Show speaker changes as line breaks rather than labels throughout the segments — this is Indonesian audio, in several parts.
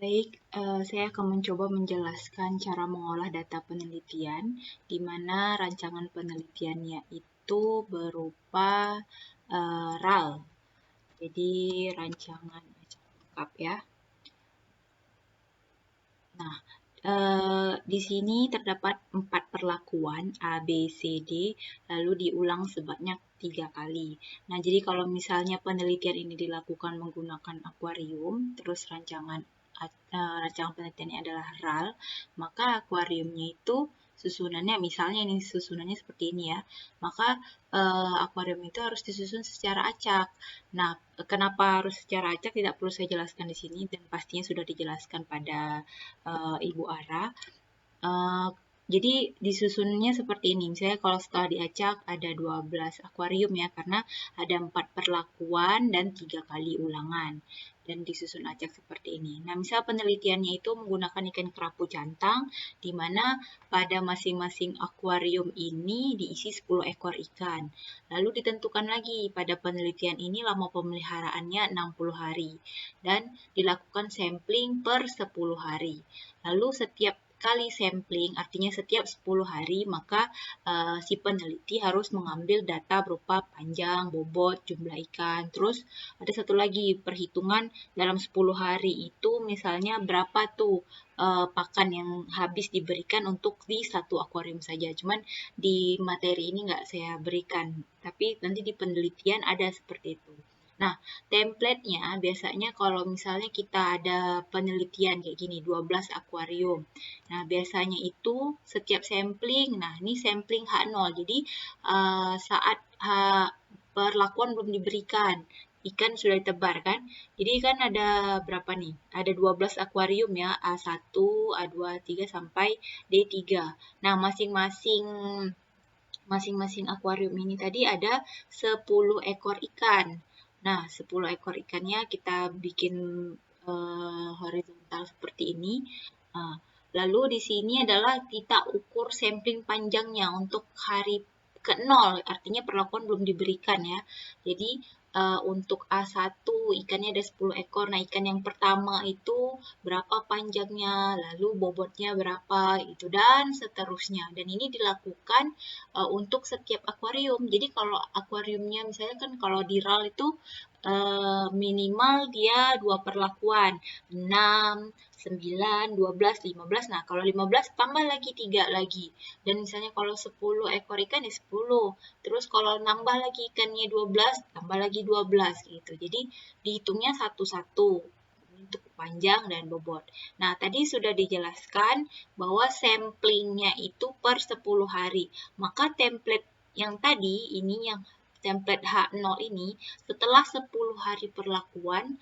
Baik, saya akan mencoba menjelaskan cara mengolah data penelitian, di mana rancangan penelitiannya itu berupa RAL. Jadi rancangan lengkap ya. Nah, di sini terdapat 4 perlakuan A, B, C, D, lalu diulang sebanyak 3 kali. Nah, jadi kalau misalnya penelitian ini dilakukan menggunakan akuarium, terus rancangan penelitiannya adalah RAL, maka akuariumnya itu susunannya, misalnya ini susunannya seperti ini ya, maka akuarium itu harus disusun secara acak. Nah, kenapa harus secara acak tidak perlu saya jelaskan di sini dan pastinya sudah dijelaskan pada Ibu Ara. Uh, jadi disusunnya seperti ini. Misalnya kalau setelah diacak ada 12 akuarium ya, karena ada 4 perlakuan dan 3 kali ulangan. Dan disusun acak seperti ini. Nah, misal penelitiannya itu menggunakan ikan kerapu cantang, di mana pada masing-masing akuarium ini diisi 10 ekor ikan. Lalu ditentukan lagi pada penelitian ini lama pemeliharaannya 60 hari. Dan dilakukan sampling per 10 hari. Lalu setiap kali sampling, artinya setiap 10 hari, maka si peneliti harus mengambil data berupa panjang, bobot, jumlah ikan. Terus ada satu lagi, perhitungan dalam 10 hari itu misalnya berapa tuh pakan yang habis diberikan untuk di satu akuarium saja. Cuman di materi ini nggak saya berikan, tapi nanti di penelitian ada seperti itu. Nah, template-nya biasanya kalau misalnya kita ada penelitian kayak gini, 12 akuarium. Nah, biasanya itu setiap sampling, nah ini sampling H0, jadi saat perlakuan belum diberikan, ikan sudah ditebar kan. Jadi kan ada berapa nih? Ada 12 akuarium ya, A1, A2, A3 sampai D3. Nah, masing-masing akuarium ini tadi ada 10 ekor ikan. Nah, 10 ekor ikannya kita bikin horizontal seperti ini. Lalu di sini adalah kita ukur sampling panjangnya untuk hari ke-0, artinya perlakuan belum diberikan ya. Jadi untuk A1 ikannya ada 10 ekor. Nah, ikan yang pertama itu berapa panjangnya, lalu bobotnya berapa, itu dan seterusnya. Dan ini dilakukan untuk setiap akuarium. Jadi kalau akuariumnya misalnya kan kalau di RAL itu minimal dia 2 perlakuan, 6, 9, 12, 15. Nah, kalau 15 tambah lagi 3 lagi. Dan misalnya kalau 10 ekor ikan ya 10. Terus kalau nambah lagi ikannya 12, tambah lagi 12 gitu. Jadi dihitungnya satu-satu untuk panjang dan bobot. Nah, tadi sudah dijelaskan bahwa samplingnya itu per 10 hari. Maka template yang tadi, ini yang template H0 ini, setelah 10 hari perlakuan,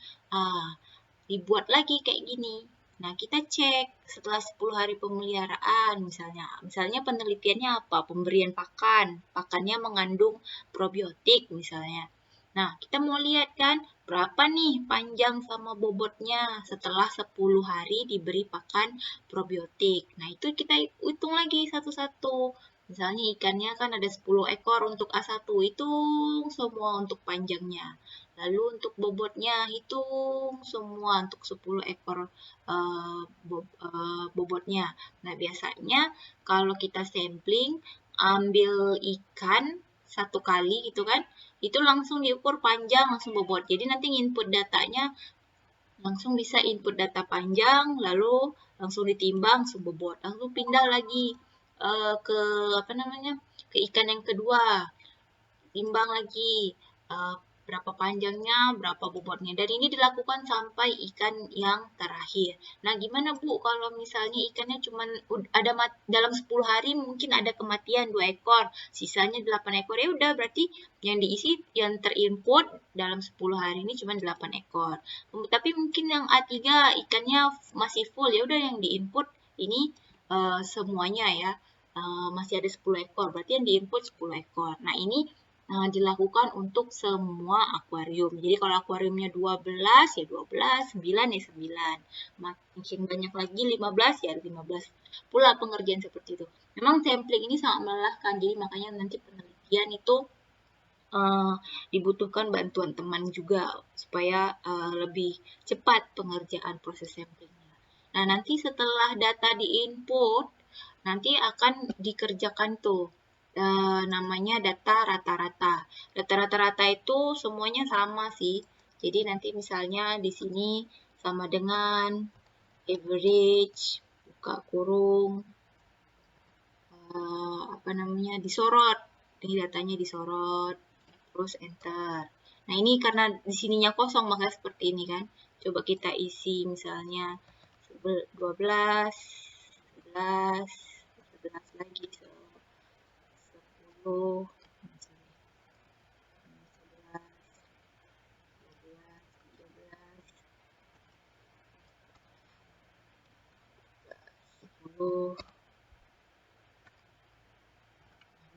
dibuat lagi kayak gini. Nah, kita cek setelah 10 hari pemeliharaan misalnya penelitiannya apa? Pemberian pakan. Pakannya mengandung probiotik misalnya. Nah, kita mau lihat kan berapa nih panjang sama bobotnya setelah 10 hari diberi pakan probiotik. Nah, itu kita hitung lagi satu-satu. Misalnya ikannya kan ada 10 ekor untuk A1, hitung semua untuk panjangnya. Lalu untuk bobotnya hitung semua untuk 10 ekor bobotnya. Nah, biasanya kalau kita sampling, ambil ikan satu kali gitu kan, itu langsung diukur panjang, langsung bobot. Jadi nanti input datanya langsung bisa input data panjang, lalu langsung ditimbang, langsung bobot. Langsung pindah lagi ke apa namanya? Ke ikan yang kedua, timbang lagi berapa panjangnya, berapa bobotnya. Dan ini dilakukan sampai ikan yang terakhir. Nah, gimana Bu kalau misalnya ikannya cuma ada dalam 10 hari mungkin ada kematian 2 ekor, sisanya 8 ekor. Ya udah berarti yang diisi yang terinput dalam 10 hari ini cuma 8 ekor. Tapi mungkin yang A3 ikannya masih full, ya udah yang diinput ini semuanya ya. Masih ada 10 ekor, berarti yang diinput 10 ekor. Nah, ini dilakukan untuk semua akuarium. Jadi kalau akuariumnya 12 ya 12, 9 ya 9. Makin banyak lagi 15 ya 15. Pula pengerjaan seperti itu. Memang sampling ini sangat melelahkan, jadi makanya nanti penelitian itu dibutuhkan bantuan teman juga supaya lebih cepat pengerjaan proses samplingnya. Nah, nanti setelah data di-input, nanti akan dikerjakan tuh namanya data rata-rata. Data rata-rata itu semuanya sama sih. Jadi nanti misalnya di sini sama dengan average, buka kurung, disorot. Ini datanya disorot, terus enter. Nah, ini karena di sininya kosong, maka seperti ini kan. Coba kita isi misalnya 12, 11, 11 lagi, 10, 10,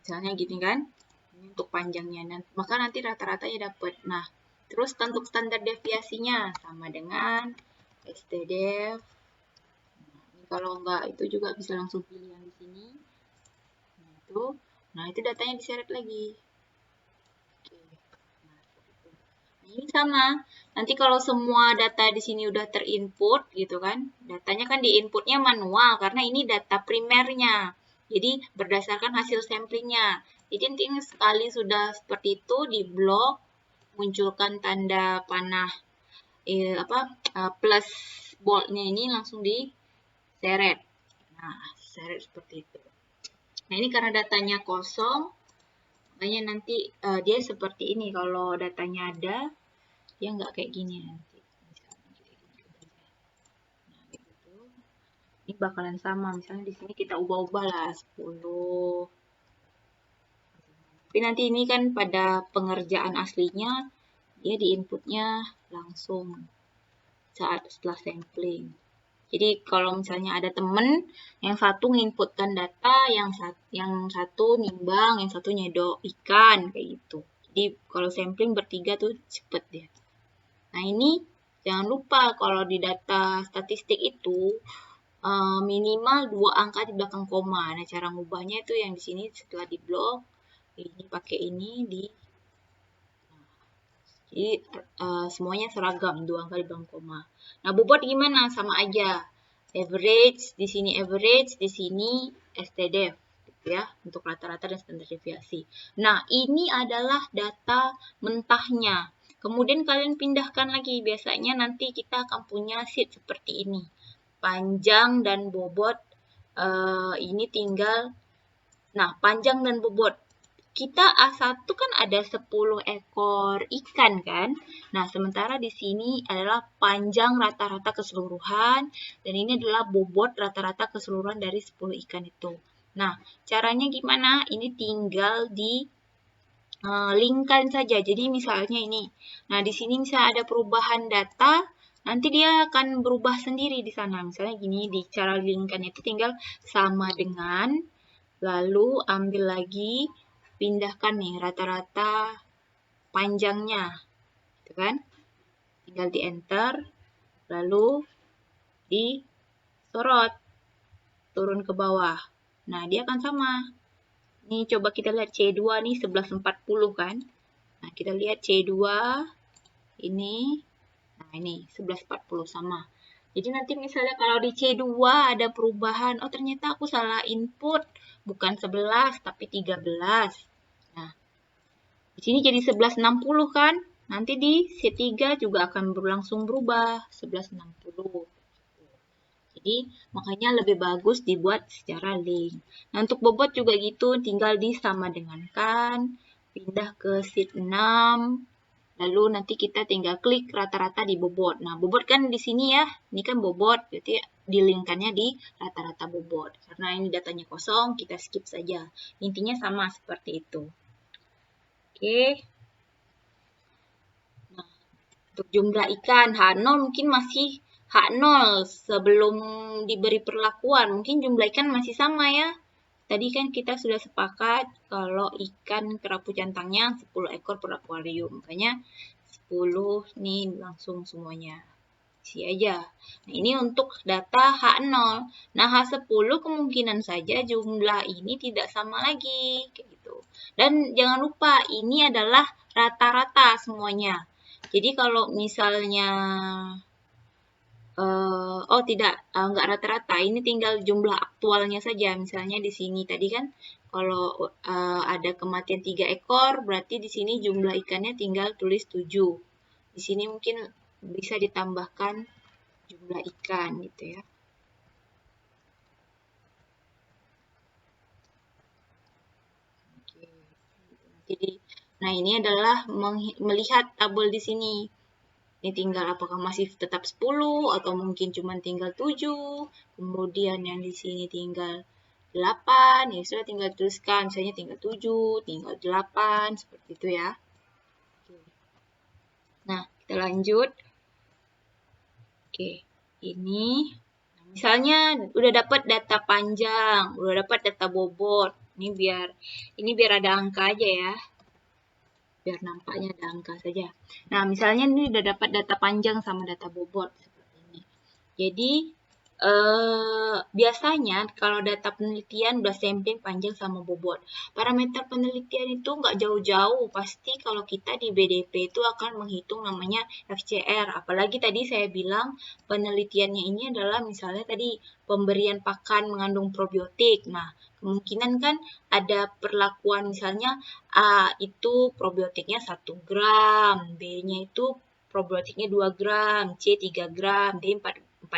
misalnya gini kan, ini untuk panjangnya, maka nanti rata-ratanya dapat. Nah, terus untuk standar deviasinya sama dengan stdef. Nah, kalau enggak itu juga bisa langsung pilih yang di sini. Nah itu datanya diseret lagi. Oke. Nah, ini sama. Nanti kalau semua data di sini udah terinput gitu kan, datanya kan diinputnya manual karena ini data primernya. Jadi berdasarkan hasil samplingnya. Jadi nanti sekali sudah seperti itu di blok munculkan tanda panah plus boldnya ini langsung diseret. Nah, seret seperti itu. Nah, ini karena datanya kosong, makanya nanti dia seperti ini. Kalau datanya ada, dia nggak kayak gini nanti. Nah, gitu. Ini bakalan sama. Misalnya di sini kita ubah-ubah lah 10. Tapi nanti ini kan pada pengerjaan aslinya, dia di inputnya langsung saat setelah sampling. Jadi kalau misalnya ada temen yang satu nginputkan data, yang satu nimbang, yang satu nyedok ikan kayak gitu. Jadi kalau sampling bertiga tuh cepet dia. Nah ini jangan lupa kalau di data statistik itu minimal 2 angka di belakang koma. Nah cara ngubahnya itu yang di sini setelah di blok, ini pakai ini di. Jadi semuanya seragam 2 angka di belakang koma. Nah bobot gimana? Sama aja. Average, di sini average, di sini stdef, gitu ya, untuk rata-rata dan standar deviasi. Nah, ini adalah data mentahnya. Kemudian kalian pindahkan lagi, biasanya nanti kita akan punya sheet seperti ini. Panjang dan bobot, ini tinggal, nah panjang dan bobot. Kita A1 kan ada 10 ekor ikan kan. Nah, sementara di sini adalah panjang rata-rata keseluruhan dan ini adalah bobot rata-rata keseluruhan dari 10 ikan itu. Nah, caranya gimana? Ini tinggal di linkkan saja. Jadi misalnya ini. Nah, di sini misalnya ada perubahan data, nanti dia akan berubah sendiri di sana. Misalnya gini, di cara linkkan itu tinggal sama dengan, lalu ambil lagi, pindahkan nih rata-rata panjangnya, gitu kan? Tinggal di enter, lalu disorot, turun ke bawah. Nah, dia akan sama. Ini coba kita lihat C2 nih 1140 kan? Nah, kita lihat C2 ini, nah ini 1140 sama. Jadi nanti misalnya kalau di C2 ada perubahan, oh ternyata aku salah input, bukan 11 tapi 13. Nah, di sini jadi 1160 kan? Nanti di C3 juga akan berlangsung berubah 1160. Jadi makanya lebih bagus dibuat secara link. Nah, untuk bobot juga gitu, tinggal disama dengankan, pindah ke sheet 6, lalu nanti kita tinggal klik rata-rata di bobot. Nah, bobot kan di sini ya, ini kan bobot, berarti dilingkannya di rata-rata bobot. Karena ini datanya kosong, kita skip saja. Intinya sama seperti itu. Oke. Nah, untuk jumlah ikan H0 mungkin masih H0 sebelum diberi perlakuan. Mungkin jumlah ikan masih sama ya. Tadi kan kita sudah sepakat kalau ikan kerapu cantangnya 10 ekor per akuarium. Makanya 10 nih langsung semuanya. Isi aja. Nah, ini untuk data H0. Nah, H10 kemungkinan saja jumlah ini tidak sama lagi. Kayak gitu. Dan jangan lupa, ini adalah rata-rata semuanya. Jadi kalau misalnya oh tidak, nggak rata-rata. Ini tinggal jumlah aktualnya saja. Misalnya di sini tadi kan kalau ada kematian 3 ekor, berarti di sini jumlah ikannya tinggal tulis 7. Di sini mungkin bisa ditambahkan jumlah ikan gitu ya. Oke. Jadi, nah ini adalah melihat tabel di sini. Ini tinggal apakah masih tetap 10 atau mungkin cuma tinggal 7. Kemudian yang di sini tinggal 8. Ya sudah tinggal tuliskan. Misalnya tinggal 7, tinggal 8. Seperti itu ya. Nah, kita lanjut. Oke, ini. Misalnya udah dapat data panjang, udah dapat data bobot. Ini biar ada angka aja ya. Biar nampaknya ada angka saja. Nah, misalnya ini udah dapat data panjang sama data bobot seperti ini. Jadi, biasanya kalau data penelitian udah sampling panjang sama bobot. Parameter penelitian itu nggak jauh-jauh. Pasti kalau kita di BDP itu akan menghitung namanya FCR. Apalagi tadi saya bilang penelitiannya ini adalah misalnya tadi pemberian pakan mengandung probiotik. Nah, kemungkinan kan ada perlakuan misalnya A itu probiotiknya 1 gram, B-nya itu probiotiknya 2 gram, C 3 gram, D 4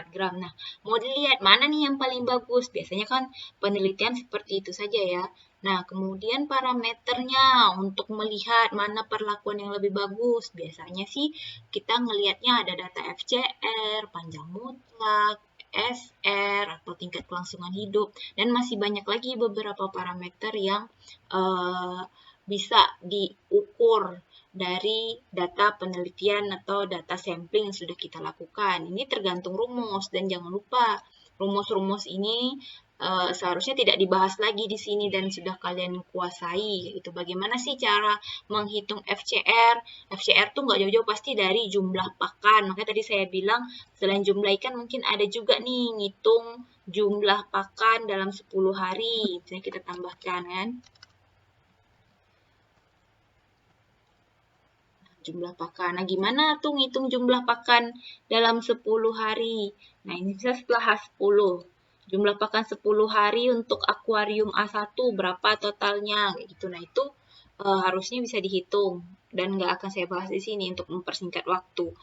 gram. Nah, mau dilihat mana nih yang paling bagus. Biasanya kan penelitian seperti itu saja ya. Nah, kemudian parameternya untuk melihat mana perlakuan yang lebih bagus. Biasanya sih kita ngelihatnya ada data FCR, panjang mutlak, SR, atau tingkat kelangsungan hidup. Dan masih banyak lagi beberapa parameter yang bisa diukur dari data penelitian atau data sampling yang sudah kita lakukan. Ini tergantung rumus dan jangan lupa rumus-rumus ini seharusnya tidak dibahas lagi di sini dan sudah kalian kuasai. Itu bagaimana sih cara menghitung FCR? FCR tuh nggak jauh-jauh pasti dari jumlah pakan. Makanya tadi saya bilang selain jumlah ikan mungkin ada juga nih ngitung jumlah pakan dalam 10 hari. Misalnya kita tambahkan kan. Jumlah pakan. Nah, gimana tuh ngitung jumlah pakan dalam 10 hari? Nah, ini bisa setelah H10. Jumlah pakan 10 hari untuk akuarium A1 berapa totalnya? Kayak gitu. Nah, itu harusnya bisa dihitung dan nggak akan saya bahas di sini untuk mempersingkat waktu.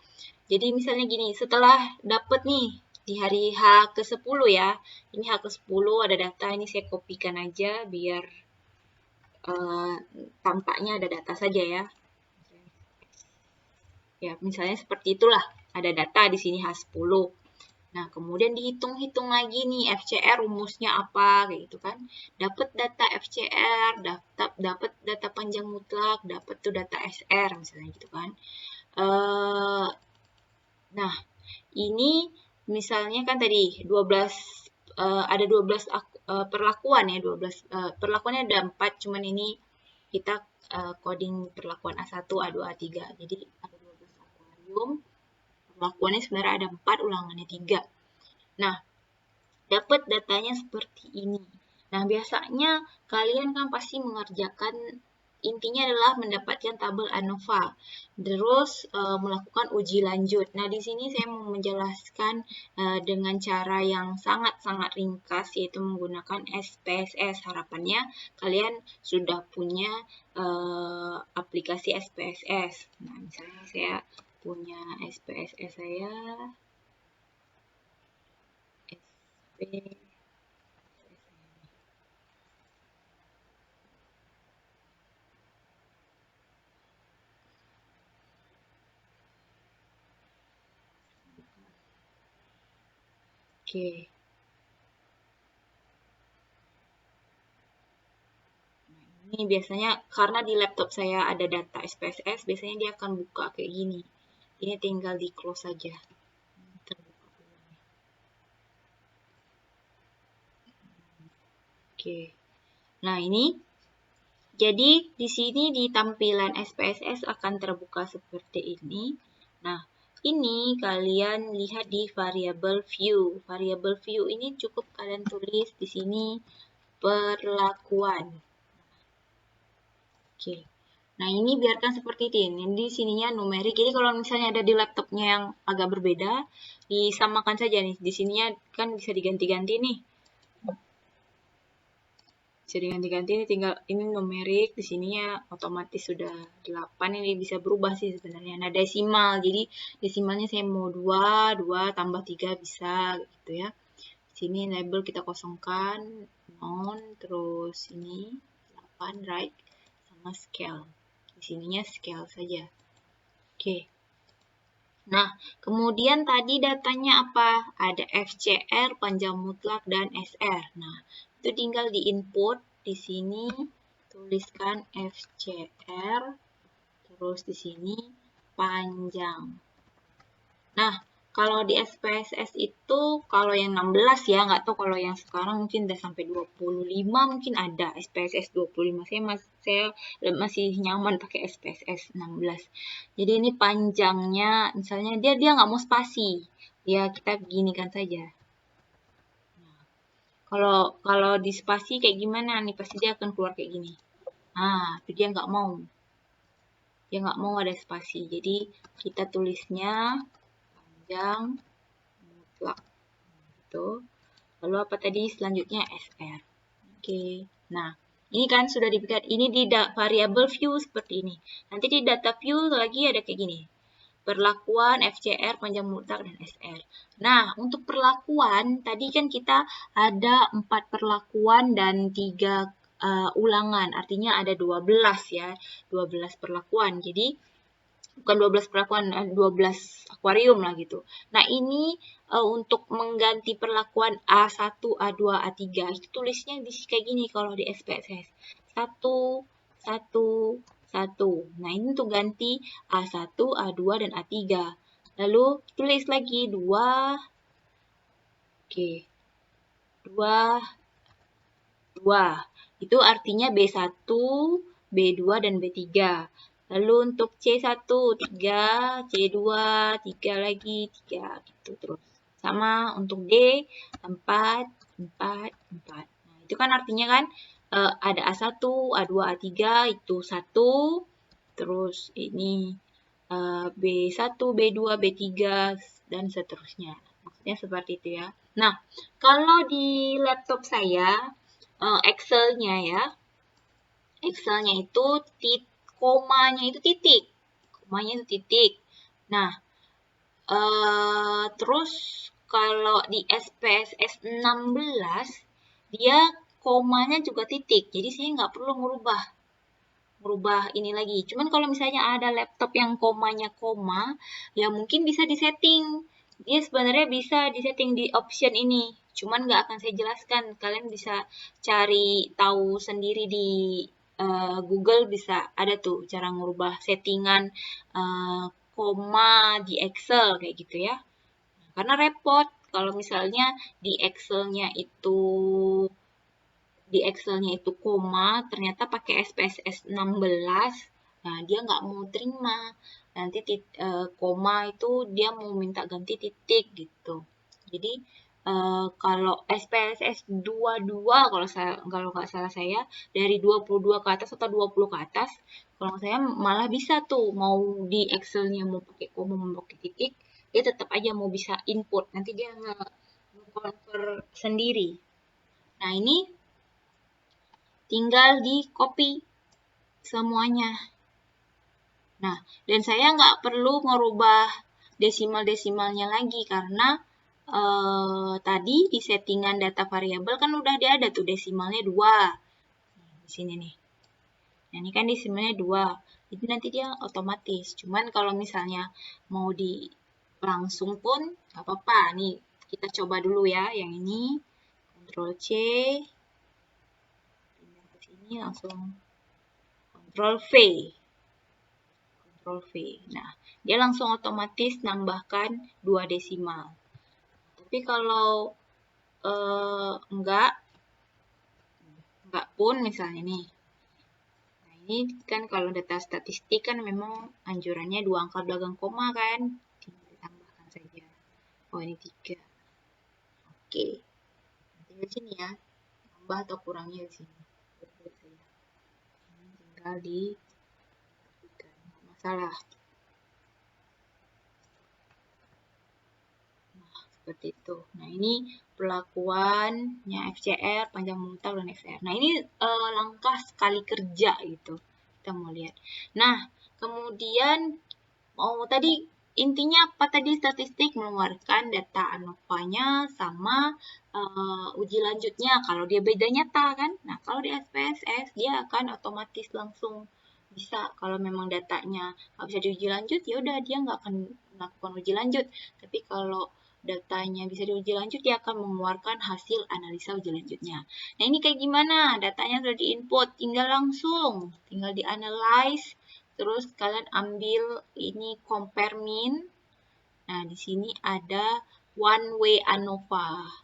Jadi misalnya gini, setelah dapet nih di hari H ke-10 ya. Ini H ke-10 ada data, ini saya kopikan aja biar tampaknya ada data saja ya. Ya, misalnya seperti itulah. Ada data di sini H10. Nah, kemudian dihitung-hitung lagi nih FCR rumusnya apa kayak gitu kan. Dapat data FCR, dapat data panjang mutlak, dapat tuh data SR misalnya gitu kan. Nah, ini misalnya kan tadi 12 ada 12 perlakuan ya, 12 perlakuannya ada 4, cuman ini kita coding perlakuan A1, A2, A3. Jadi ada 12 akuarium. Perlakuannya sebenarnya ada 4, ulangannya 3. Nah, dapat datanya seperti ini. Nah, biasanya kalian kan pasti mengerjakan intinya adalah mendapatkan tabel ANOVA, terus melakukan uji lanjut. Nah, di sini saya mau menjelaskan dengan cara yang sangat-sangat ringkas, yaitu menggunakan SPSS. Harapannya kalian sudah punya aplikasi SPSS. Nah, misalnya saya punya SPSS saya, SP. Oke. Ini biasanya karena di laptop saya ada data SPSS, biasanya dia akan buka kayak gini. Ini tinggal di close saja. Oke. Nah, ini jadi di sini di tampilan SPSS akan terbuka seperti ini. Nah, ini kalian lihat di variable view. Variable view ini cukup kalian tulis di sini perlakuan. Oke. Nah, ini biarkan seperti ini. Di sininya numerik. Jadi kalau misalnya ada di laptopnya yang agak berbeda, disamakan saja nih. Di sininya kan bisa diganti-ganti nih. Bisa diganti-ganti, ini tinggal ini numerik, di sininya otomatis sudah 8. Ini bisa berubah sih sebenarnya. Nah, desimal. Jadi desimalnya saya mau 2, 2 tambah 3 bisa gitu ya. Sini label kita kosongkan, non, terus ini 8 right, sama scale. Di sininya scale saja. Oke. Nah, kemudian tadi datanya apa? Ada FCR, panjang mutlak, dan SR. Nah, itu tinggal di input. Di sini tuliskan FCR, terus di sini panjang. Nah, kalau di SPSS itu, kalau yang 16 ya, nggak tahu kalau yang sekarang mungkin udah sampai 25 mungkin ada SPSS 25. Saya masih nyaman pakai SPSS 16. Jadi ini panjangnya, misalnya dia nggak mau spasi. Ya, kita beginikan saja. Kalau di spasi kayak gimana nih, pasti dia akan keluar kayak gini. Nah, itu dia nggak mau. Dia nggak mau ada spasi. Jadi, kita tulisnya panjang mutlak. Gitu. Lalu apa tadi selanjutnya SR. Oke. Nah, ini kan sudah dibuat. Ini di variable view seperti ini. Nanti di data view lagi ada kayak gini. Perlakuan FCR, panjang mutlak, dan SR. Nah, untuk perlakuan, tadi kan kita ada 4 perlakuan dan 3 ulangan. Artinya ada 12 ya. 12 perlakuan. Jadi, bukan 12 perlakuan, 12 akuarium lah gitu. Nah, ini untuk mengganti perlakuan A1, A2, A3, itu tulisnya di kayak gini kalau di SPSS. 1, 1, 1. Nah, ini untuk ganti A1, A2, dan A3. Lalu tulis lagi 2, oke, 2, 2. Itu artinya B1, B2, dan B3. Lalu untuk C1, 3, C2, 3 lagi, 3 gitu terus. Sama untuk D, 4, 4, 4. Nah, itu kan artinya kan ada A1, A2, A3 itu 1. Terus ini B1, B2, B3, dan seterusnya. Maksudnya seperti itu ya. Nah, kalau di laptop saya, Excel-nya ya, Excel-nya itu komanya itu titik. Komanya itu titik. Nah, terus kalau di SPSS 16, dia komanya juga titik. Jadi saya nggak perlu merubah ini lagi. Cuman kalau misalnya ada laptop yang komanya koma, ya mungkin bisa disetting. Dia sebenarnya bisa disetting di option ini. Cuman nggak akan saya jelaskan. Kalian bisa cari tahu sendiri di Google, bisa ada tuh cara merubah settingan koma di Excel kayak gitu ya. Karena repot kalau misalnya di Excel-nya itu koma, ternyata pakai SPSS 16, nah dia nggak mau terima. Nanti koma itu dia mau minta ganti titik gitu. Jadi kalau SPSS 22, kalau nggak salah saya, dari 22 ke atas atau 20 ke atas, kalau saya malah bisa tuh, mau di Excel-nya mau pakai koma, mau pakai titik, dia tetap aja mau bisa input. Nanti dia nge-convert sendiri. Nah, ini tinggal di copy semuanya. Nah, dan saya nggak perlu merubah desimal-desimalnya lagi karena tadi di settingan data variabel kan udah ada tuh desimalnya 2. Di sini nih. Nah, ini kan desimalnya 2. Jadi nanti dia otomatis. Cuman kalau misalnya mau di langsung pun nggak apa-apa. Nih, kita coba dulu ya yang ini. Ctrl C. Pindah ke sini langsung Ctrl V. Ctrl V. Nah, dia langsung otomatis nambahkan 2 desimal. Tapi kalau enggak pun misalnya nih. Nah, ini kan kalau data statistik kan memang anjurannya 2 angka belakang koma kan. Tinggal ditambahkan saja. Oh, ini 3. Oke. Nanti di sini ya. Tambah atau kurangnya di sini. Ini tinggal di salah. Seperti itu. Nah, ini perlakuannya FCR, panjang mutlak, dan XR. Nah, ini langkah sekali kerja gitu. Kita mau lihat. Nah, kemudian tadi intinya apa tadi? Statistik mengeluarkan data ANOVA-nya sama uji lanjutnya. Kalau dia beda nyata kan. Nah, kalau di SPSS dia akan otomatis langsung bisa. Kalau memang datanya nggak bisa diuji lanjut, ya udah dia nggak akan melakukan uji lanjut. Tapi kalau datanya bisa diuji lanjut, dia akan mengeluarkan hasil analisa uji lanjutnya. Nah, ini kayak gimana? Datanya sudah di-input, tinggal di-analyze, terus kalian ambil ini compare mean. Nah, di sini ada one way ANOVA.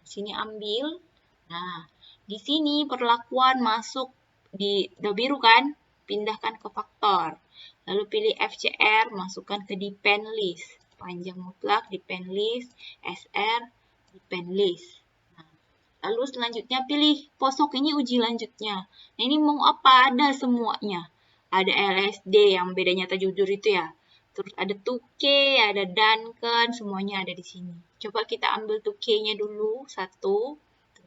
Di sini ambil. Nah, di sini perlakuan masuk di udah biru kan? Pindahkan ke faktor. Lalu pilih FCR, masukkan ke depend list. Panjang mutlak depend list, SR depend list. Nah, lalu selanjutnya pilih posok, ini uji lanjutnya. Nah, ini mau apa? Ada semuanya. Ada LSD yang beda nyata jujur itu ya. Terus ada 2K, ada Duncan, semuanya ada di sini. Coba kita ambil 2K-nya dulu, satu.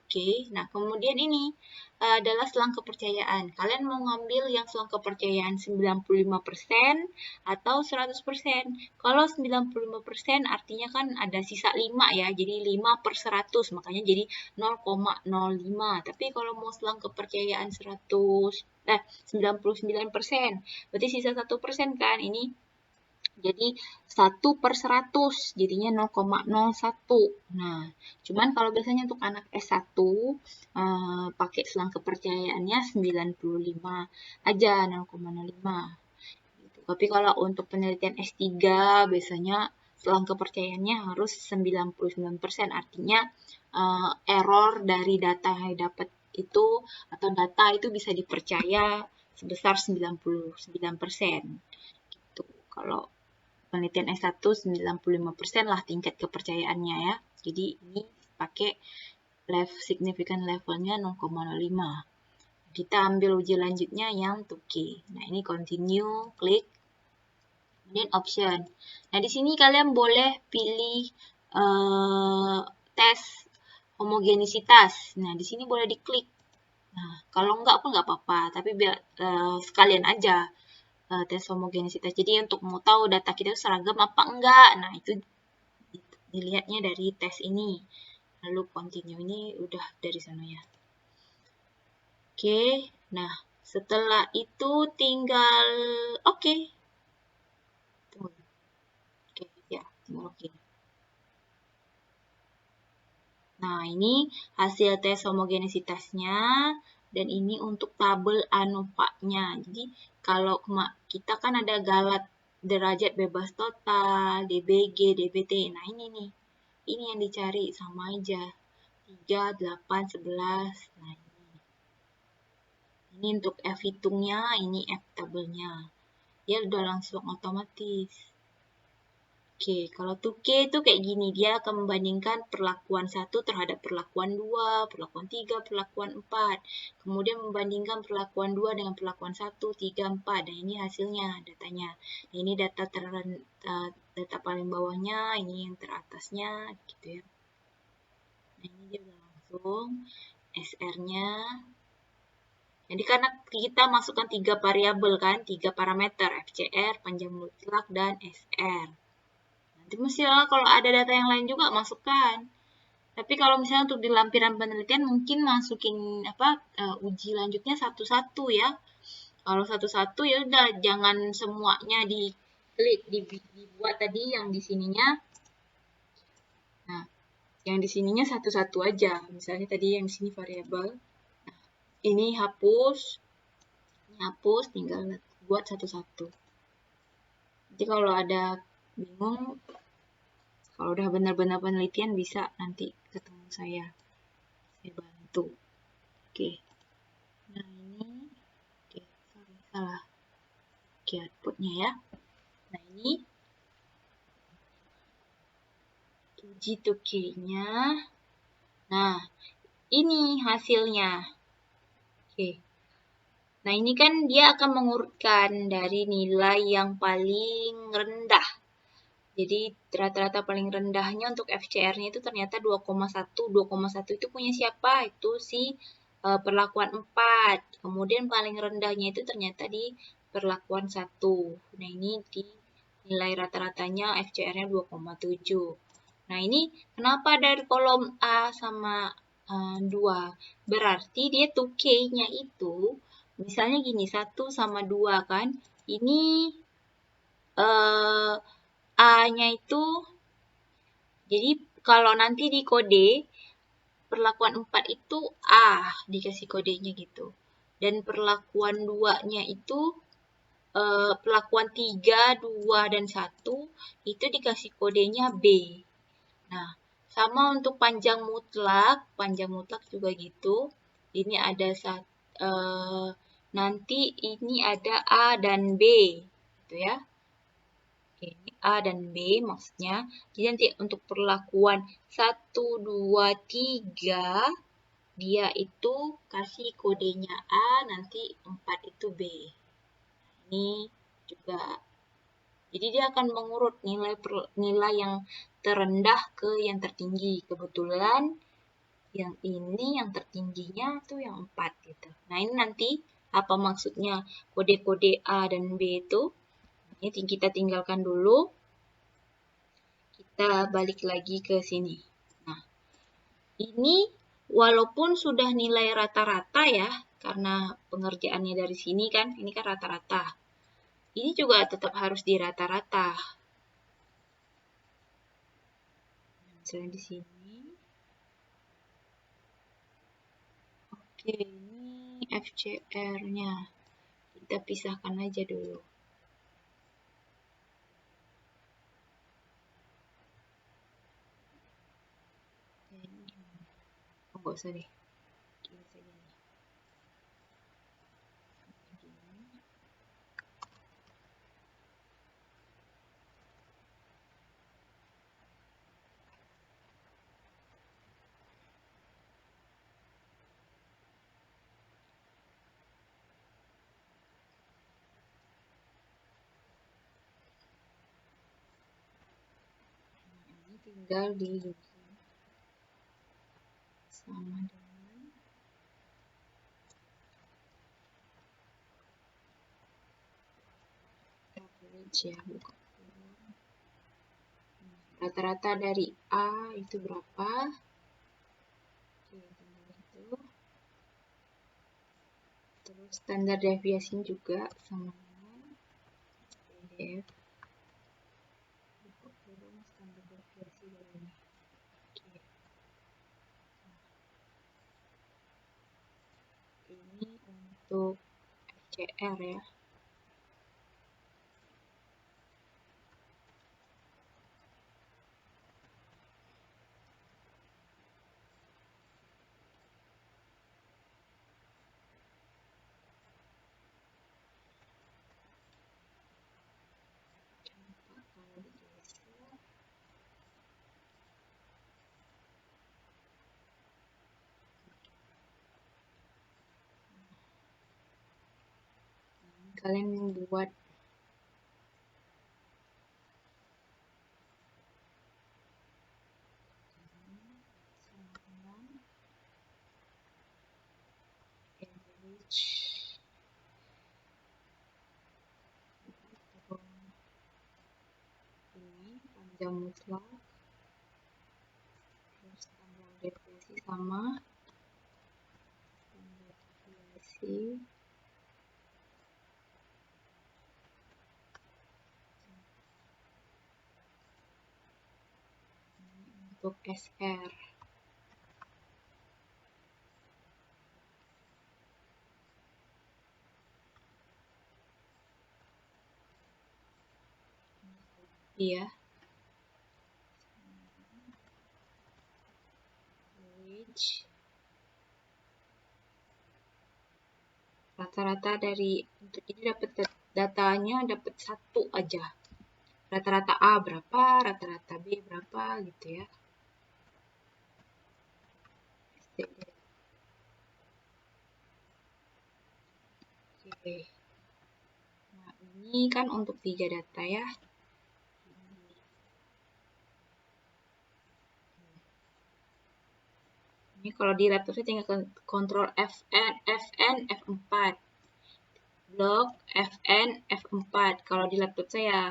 Oke, nah kemudian ini adalah selang kepercayaan. Kalian mau ngambil yang selang kepercayaan 95% atau 100%. Kalau 95% artinya kan ada sisa 5 ya, jadi 5/100, makanya jadi 0,05. Tapi kalau mau selang kepercayaan 99%, berarti sisa 1% kan, ini jadi 1/100, jadinya 0,01. Nah, cuman kalau biasanya untuk anak S1 pakai selang kepercayaannya 95 aja, 0,05. Gitu. Tapi kalau untuk penelitian S3 biasanya selang kepercayaannya harus 99%, artinya error dari data yang dapat itu atau data itu bisa dipercaya sebesar 99%. Gitu. Kalau penelitian S1 95% lah tingkat kepercayaannya ya. Jadi ini pakai significant levelnya 0,05. Kita ambil uji lanjutnya yang 2K. Nah, ini continue, klik. Kemudian option. Nah, di sini kalian boleh pilih tes homogenisitas. Nah, di sini boleh diklik. Nah, kalau enggak pun enggak apa-apa, tapi biar sekalian aja tes homogenisitas. Jadi untuk mau tahu data kita seragam apa enggak, nah itu dilihatnya dari tes ini. Lalu continue, ini udah dari sana ya. Oke, nah setelah itu tinggal oke. Oke, ya, tinggal oke. Nah, ini hasil tes homogenisitasnya. Dan ini untuk tabel ANOVA-nya. Jadi, kalau kita kan ada galat derajat bebas total, DBG, DBT. Nah, ini nih. Ini yang dicari, sama aja. 3, 8, 11. Nah, ini. Ini untuk F hitungnya, ini F tabelnya. Dia udah langsung otomatis. Oke, kalau 2K itu kayak gini, dia akan membandingkan perlakuan 1 terhadap perlakuan 2, perlakuan 3, perlakuan 4. Kemudian membandingkan perlakuan 2 dengan perlakuan 1, 3, 4. Dan ini hasilnya, datanya. Nah, ini data paling bawahnya, ini yang teratasnya, gitu ya. Nah, ini dia udah langsung SR-nya. Jadi karena kita masukkan 3 variabel kan, 3 parameter, FCR, panjang mutlak, dan SR. Nanti mestilah kalau ada data yang lain juga masukkan. Tapi kalau misalnya untuk di lampiran penelitian mungkin masukin uji lanjutnya satu-satu ya. Kalau satu-satu ya udah, jangan semuanya diklik dibuat tadi yang di sininya. Nah, yang di sininya satu-satu aja. Misalnya tadi yang di sini variabel. Nah, ini hapus, tinggal buat satu-satu. Jadi kalau ada bingung, kalau udah benar-benar penelitian bisa nanti ketemu saya bantu. Oke. Nah, ini salah. Oke, outputnya ya. Nah, ini uji 2K-nya. Nah, ini hasilnya. Oke. Nah, ini kan dia akan mengurutkan dari nilai yang paling rendah. Jadi rata-rata paling rendahnya untuk FCR-nya itu ternyata 2,1. 2,1 itu punya siapa? Itu si perlakuan 4. Kemudian paling rendahnya itu ternyata di perlakuan 1. Nah, ini di nilai rata-ratanya FCR-nya 2,7. Nah, ini kenapa dari kolom A sama 2? Berarti dia tuh K-nya itu, misalnya gini, 1 sama 2 kan. Ini A-nya itu, jadi kalau nanti di kode, perlakuan 4 itu A, dikasih kodenya gitu. Dan perlakuan 2-nya itu, perlakuan 3, 2, dan 1, itu dikasih kodenya B. Nah, sama untuk panjang mutlak juga gitu. Ini ada nanti ini ada A dan B, gitu ya. Oke, ini A dan B maksudnya. Jadi nanti untuk perlakuan 1, 2, 3, dia itu kasih kodenya A, nanti 4 itu B. Ini juga. Jadi dia akan mengurut nilai yang terendah ke yang tertinggi. Kebetulan yang ini yang tertingginya tuh yang 4 gitu. Nah, ini nanti apa maksudnya kode-kode A dan B itu? Ini kita tinggalkan dulu. Kita balik lagi ke sini. Nah, ini walaupun sudah nilai rata-rata ya, karena pengerjaannya dari sini kan, ini kan rata-rata. Ini juga tetap harus di rata-rata. Misalnya di sini. Oke, ini FCR-nya. Kita pisahkan aja dulu. Oh, nggak usah deh. Gini saja nih. Ini tinggal di sama dengan average ya, bukan. Rata-rata dari A itu berapa? Oke, itu. Terus standar deviasinya juga sama dengan PDF. Turun standar deviasi dari ini. Oke. Ini untuk FCR ya. Kalian buat average ini panjang mutlak, terus standar deviasi sama, standar deviasi untuk SR. Iya. Rata-rata dari untuk ini dapat datanya dapat 1 aja. Rata-rata A berapa, rata-rata B berapa gitu ya. Oke. Nah, ini kan untuk 3 data ya. Ini kalau di laptop saya tinggal kontrol Fn F4. Blok Fn F4. Kalau di laptop saya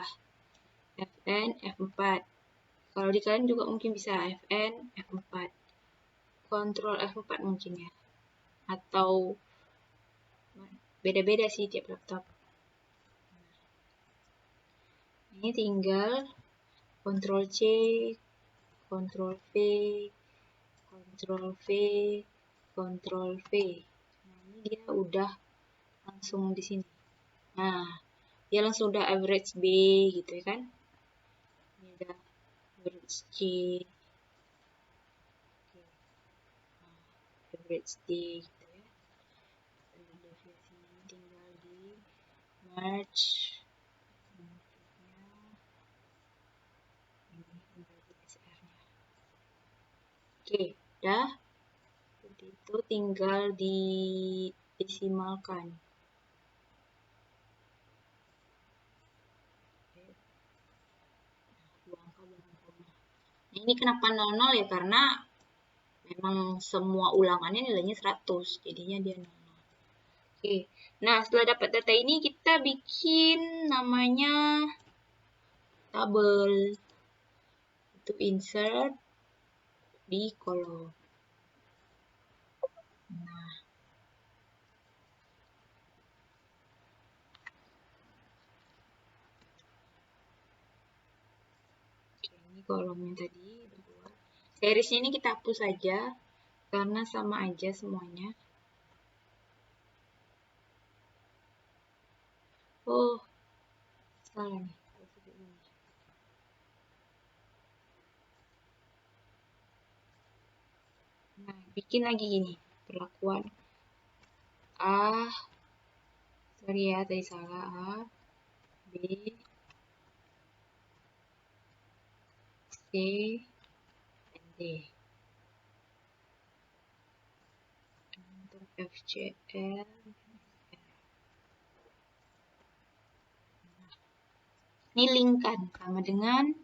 Fn F4. Kalau di kalian juga mungkin bisa Fn F4. Kontrol F4 mungkin ya. Atau beda-beda sih tiap laptop. Ini tinggal Ctrl C, Ctrl V, Ctrl V, Ctrl V. Nah, ini dia udah langsung di sini. Nah, dia langsung udah average B gitu ya kan. Ini udah average C. Oke. Nah, average D gitu ya. Standar deviasi ini tinggal di merge. Oke, udah. Seperti itu tinggal didesimalkan. Nah, ini kenapa 00 ya? Karena memang semua ulangannya nilainya 100, jadinya dia 00. Oke, nah setelah dapat data ini kita bikin namanya tabel. Itu insert di kolom. Nah, oke, ini kolomnya tadi dibuat. Seriesnya ini kita hapus saja karena sama aja semuanya. Oh, salah nih. Nah, bikin lagi gini, perlakuan A, sorry ya, tadi salah, A, B, C, dan D. Untuk FCL, ini link-kan sama dengan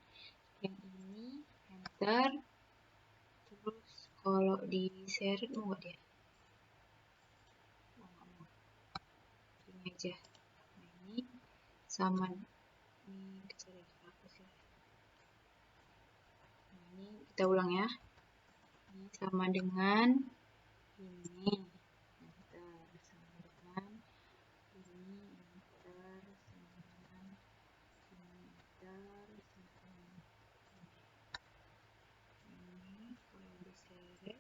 yang ini, enter. Terus kalau di share mau nggak dia? Oh, nggak mau. Ini aja. Nah, ini sama ini sorry, hapus ya. Nah, ini kita ulang ya. Ini sama dengan ini. Enter sama dengan ini, enter sama dengan ini, enter sama dengan ini. Kalau di share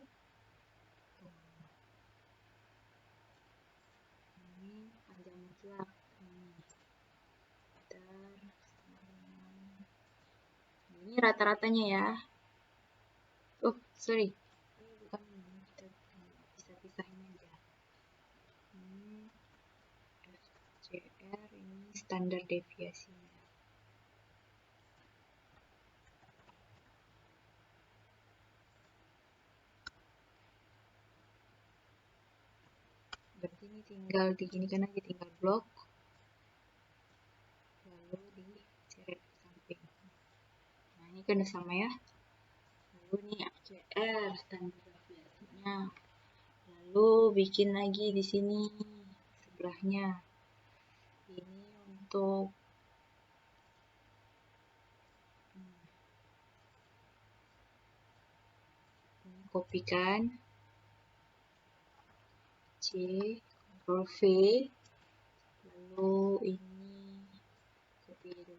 ini panjang mutlak ini. Ini rata-ratanya ya. Oh, sorry. Ini bukan ini, kita bisa pisahin aja. Ini FCR, ini standar deviasinya. Berarti ini tinggal diginikan aja, tinggal blok. Lalu diseret ke samping. Nah, ini kan udah sama ya. Lalu ini FCR, standar deviasinya. Lalu bikin lagi di sini sebelahnya. Ini untuk ini kopikan C, Ctrl V, lalu ini copy dulu.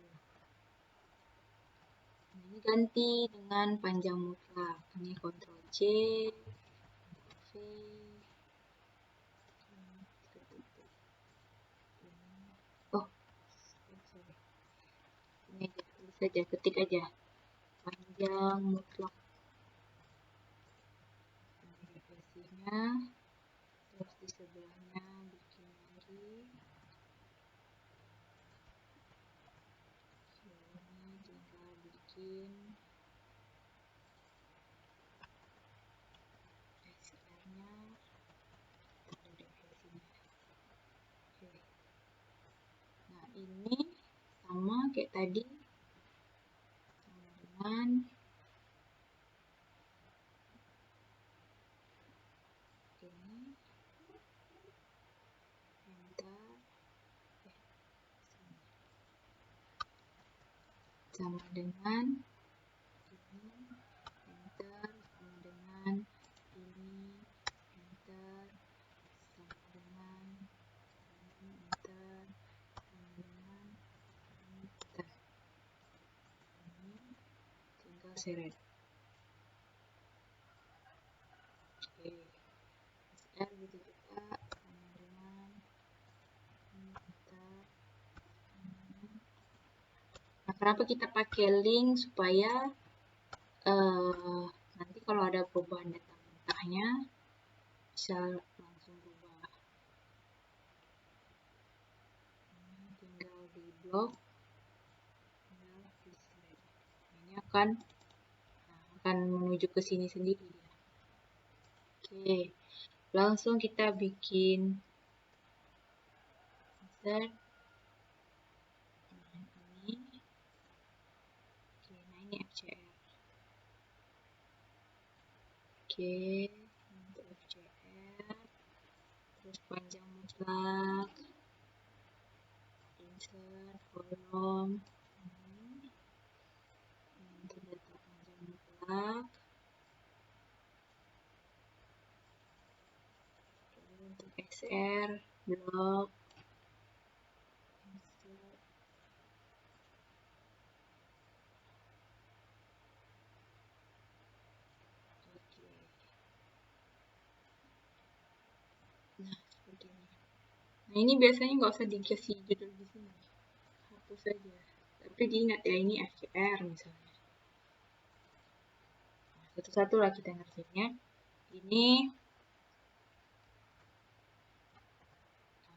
Ini ganti dengan panjang mutlak. Ini Ctrl C, Ctrl V. Oh, sorry. Ini aja, tulis saja, ketik aja. Panjang mutlak. Deviasinya. Terus di sebelahnya bikin lagi. Ini tinggal bikin SR-nya, ada deviasinya. Oke. ini sama kayak tadi, sama dengan ini, enter, sama dengan ini, enter, sama dengan ini, enter, sama dengan ini, enter, sama dengan ini, enter. Ini tinggal seret. Oke, SR gitu juga sama dengan ini, enter. Nah, kenapa kita pakai link? Supaya nanti kalau ada perubahan data mentahnya bisa langsung berubah. Tinggal di blok, tinggal di slide. Ini akan menuju ke sini sendiri ya. Oke, langsung kita bikin insert. Ini. Oke, nah ini FCR. Oke, untuk FCR. Terus panjang mutlak. Insert, kolom. Ini. Untuk data panjang mutlak. Untuk XR, blok. Insert. Oke. Nah, seperti ini. Nah, ini biasanya nggak usah dikasih judul di sini. Hapus saja. Tapi diingat ya, ini FCR misalnya. Nah, satu-satu lah kita ngertinya. Ini,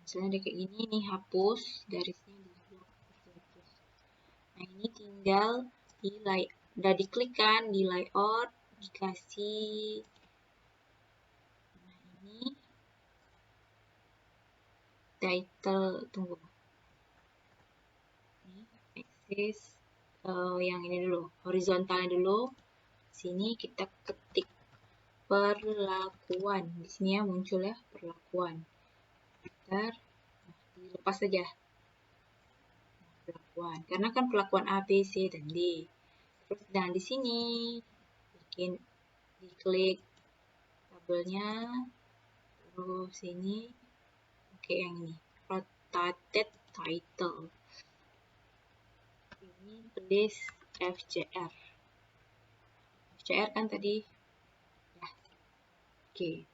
misalnya ada kayak gini, ini hapus, garisnya di blok hapus. Nah, ini tinggal di udah diklik kan, di layout, dikasih. Nah, ini title, tunggu. Ini axis yang ini dulu, horizontalnya dulu. Sini kita ketik perlakuan. Di sini ya muncul ya perlakuan. Bentar, dilepas saja. Perlakuan. Karena kan perlakuan A, B, C, dan D. Terus dan di sini bikin diklik tabelnya. Terus sini oke yang ini rotated title. Ini tulis FCR. FCR kan tadi ya. Oke.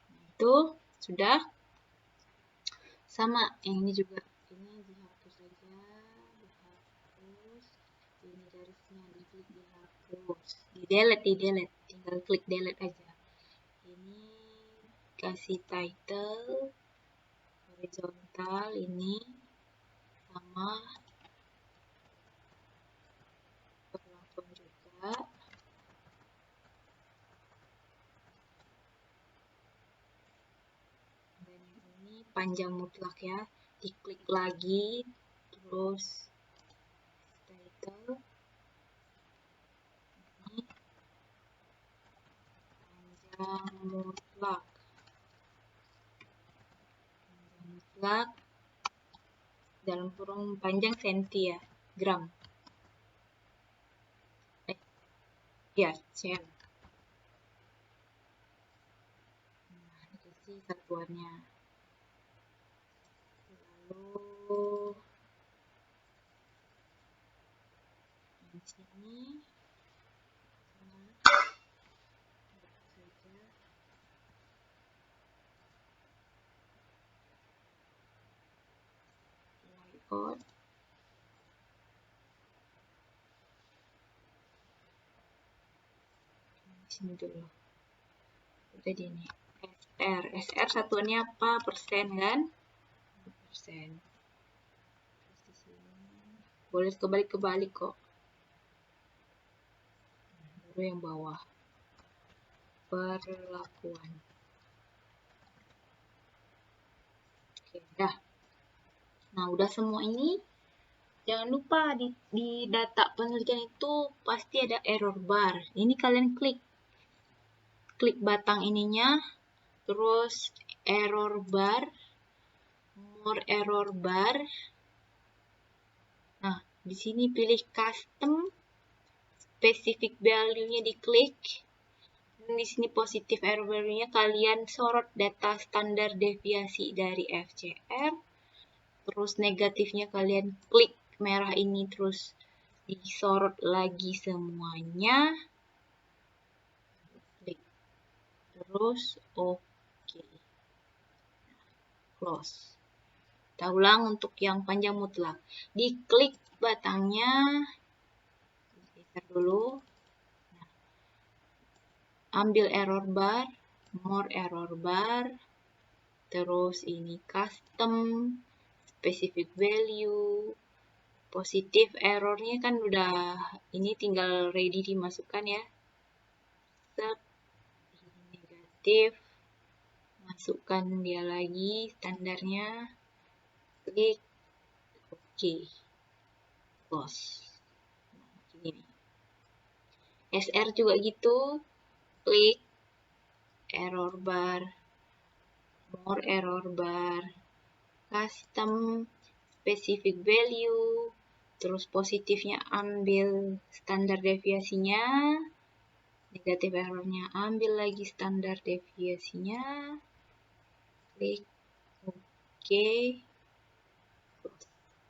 Nah, itu sudah. Sama yang ini juga, ini dihapus saja, dihapus, ini garisnya diklik dihapus, di delete, tinggal klik delete aja. Ini kasih title horizontal, ini sama perlakuan juga. Dan ini panjang mutlak ya, diklik lagi, terus title, ini panjang mutlak, dalam kurung panjang senti ya, gram. Ya, cm. Nah, dikasih satuannya. Lalu di sini saja layout. Di sini dulu. Jadi ini SR satuannya apa? Persen kan? Persen. Terus di sini boleh kebalik kok. Baru yang bawah. Perlakuan. Oke, dah. Nah, udah semua ini. Jangan lupa di data penelitian itu pasti ada error bar. Ini kalian klik batang ininya, terus error bar, more error bar. Nah, di sini pilih custom, specific value-nya diklik. Dan di sini positif error value-nya kalian sorot data standar deviasi dari FCR. Terus negatifnya kalian klik merah ini terus disorot lagi semuanya. Klik. Terus oke. Close. Kita ulang untuk yang panjang mutlak. Diklik batangnya. Geser dulu. Nah, ambil error bar, more error bar. Terus ini custom, specific value. Positif errornya kan udah ini tinggal ready dimasukkan ya. Set. Negatif. Masukkan dia lagi standarnya. Klik. Oke. Close. Gini. SR juga gitu. Klik. Error bar. More error bar. Custom. Specific value. Terus positifnya ambil standar deviasinya. Negatif errornya ambil lagi standar deviasinya. Klik. Oke.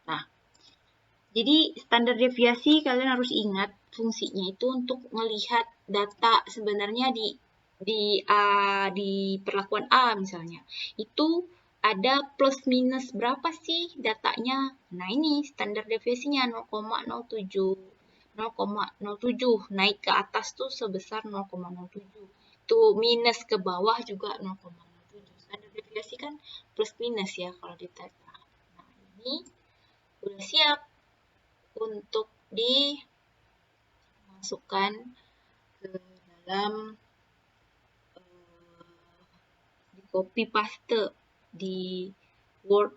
Nah, jadi standar deviasi kalian harus ingat fungsinya itu untuk melihat data sebenarnya di perlakuan A misalnya. Itu ada plus minus berapa sih datanya? Nah, ini standar deviasinya 0,07. 0,07 naik ke atas tuh sebesar 0,07. Itu minus ke bawah juga 0,07. Standar deviasi kan plus minus ya kalau di data. Nah, ini udah siap untuk dimasukkan ke dalam di copy paste di Word.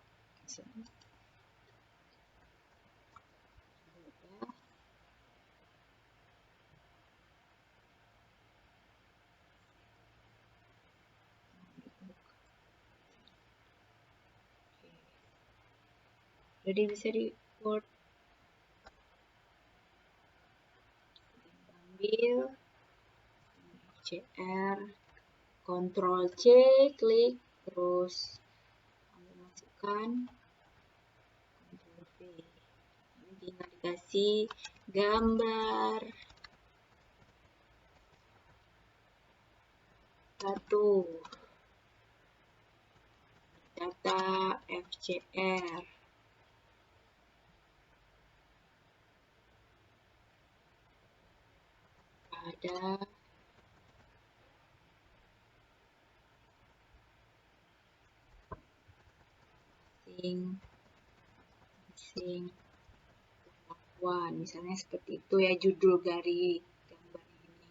Jadi bisa di Word. Ambil CR, Ctrl C, klik, terus ambil masukkan, Ctrl V. Ini tinggal dikasih gambar satu data FCR. Ada sing perlakuan, misalnya seperti itu ya judul dari gambar ini.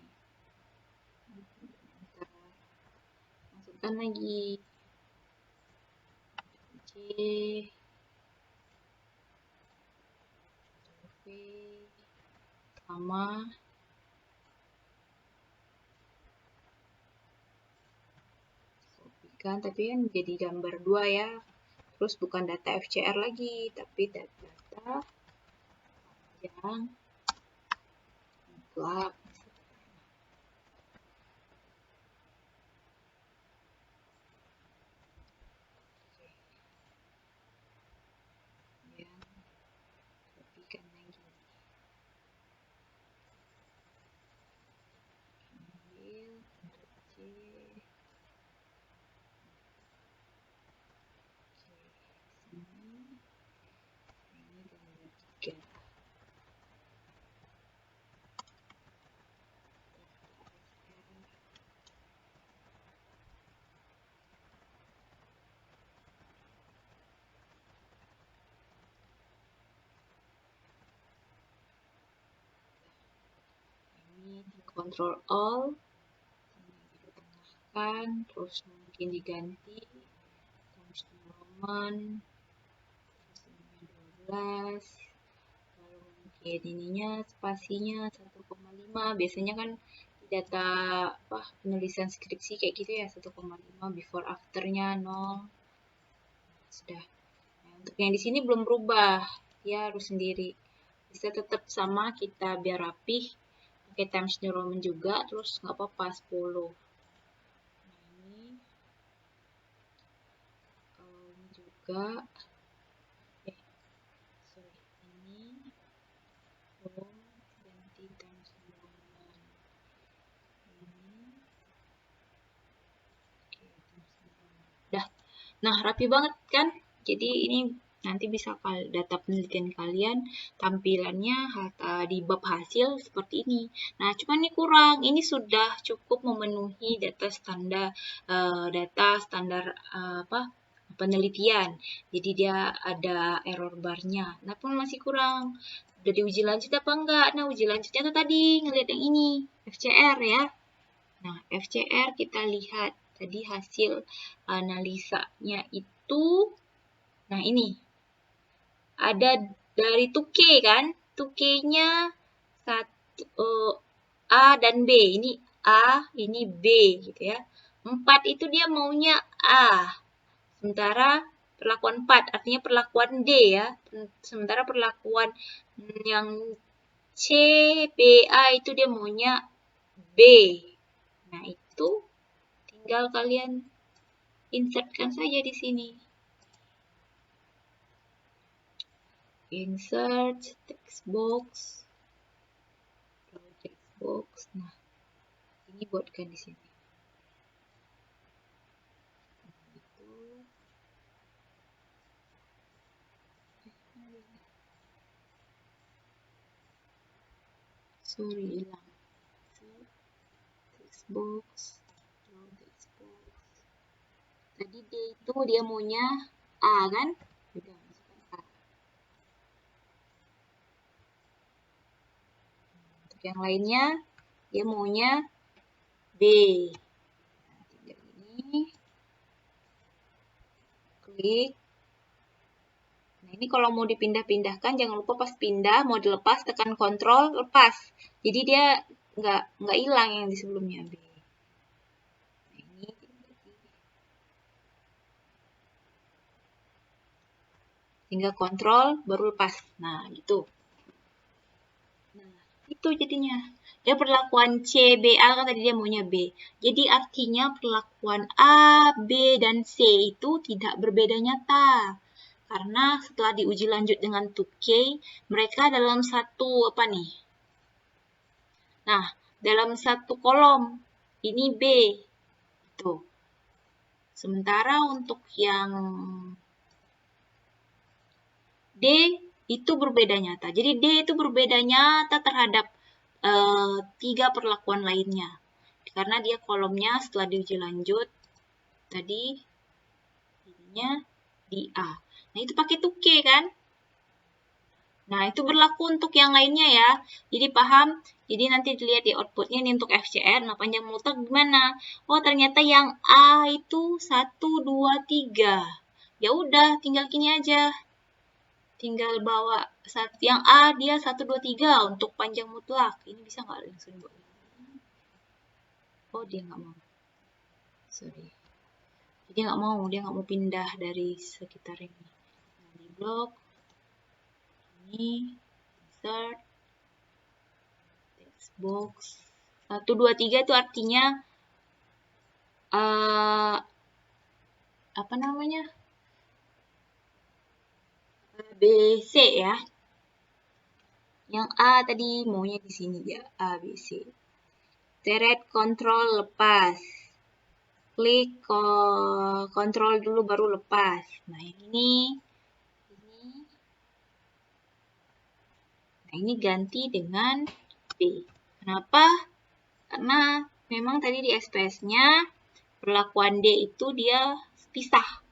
Masukkan lagi C, V, sama kopikan, tapi kan jadi gambar dua ya. Terus bukan data FCR lagi, tapi data yang mutlak. Kopikan lagi. Ambil, C. Ini gambar 3. Ctrl Alt, ditengahkan, terus mungkin diganti teman-teman. 12. Lalu mungkin ininya spasinya 1,5. Biasanya kan di data penulisan skripsi kayak gitu ya, 1,5, before afternya 0. Sudah. Nah, untuk yang di sini belum berubah, dia harus sendiri. Bisa tetap sama, kita biar rapih pakai Times New Roman juga, terus nggak apa-apa 10. Nah, ini juga ini belum ganti Times New Roman. Ini Dah. Nah, rapi banget kan? Jadi ini nanti bisa data penelitian kalian tampilannya di bab hasil seperti ini. Nah, cuman ini kurang. Ini sudah cukup memenuhi data standar penelitian. Jadi dia ada error barnya. Nah, pun masih kurang. Udah diuji lanjut apa enggak? Nah, uji lanjutnya tuh tadi ngeliat yang ini, FCR ya. Nah, FCR kita lihat tadi hasil analisanya itu, nah ini ada dari 2K kan, 2K-nya A dan B, ini A, ini B gitu ya. 4 itu dia maunya A, sementara perlakuan 4 artinya perlakuan D ya, sementara perlakuan yang C, B, A itu dia maunya B. Nah, itu tinggal kalian insertkan saja di sini. Insert text box. Text box. Nah, ini buatkan di sini. Sorry, hilang. Text box. Text box. Tadi D itu dia maunya A kan? Udah, masukkan A. Untuk yang lainnya, dia maunya B. Nah, tinggal ini. Klik. Nah, ini kalau mau dipindah-pindahkan, jangan lupa pas pindah, mau dilepas, tekan kontrol, lepas. Jadi dia nggak hilang yang di sebelumnya. B. Nah, ini tinggal kontrol, baru lepas. Nah, gitu. Nah, itu jadinya. Dia perlakuan C, B, A kan tadi dia maunya B. Jadi artinya perlakuan A, B, dan C itu tidak berbeda nyata. Karena setelah diuji lanjut dengan 2K, mereka dalam satu Nah, dalam satu kolom, ini B. Tuh. Sementara untuk yang D itu berbeda nyata. Jadi D itu berbeda nyata terhadap 3 perlakuan lainnya. Karena dia kolomnya setelah diuji lanjut, tadi ininya di A. Nah, itu pakai 2K kan? Nah, itu berlaku untuk yang lainnya ya. Jadi paham? Jadi nanti dilihat di outputnya ini untuk FCR. Nah, panjang mutlak gimana? Oh, ternyata yang A itu 1, 2, 3. Ya udah, tinggal gini aja. Tinggal bawa yang A dia 1, 2, 3 untuk panjang mutlak. Ini bisa nggak langsung buat? Oh, dia nggak mau. Sorry. Dia nggak mau pindah dari sekitar ini. Nah, di blok ini insert text box 1, 2, 3 itu artinya apa namanya? B, C ya. Yang A tadi maunya di sini ya, A, B, C. Seret kontrol lepas. Klik kontrol dulu baru lepas. Nah, yang ini. Nah, ini ganti dengan B. Kenapa? Karena memang tadi di SPS-nya perlakuan D itu dia pisah.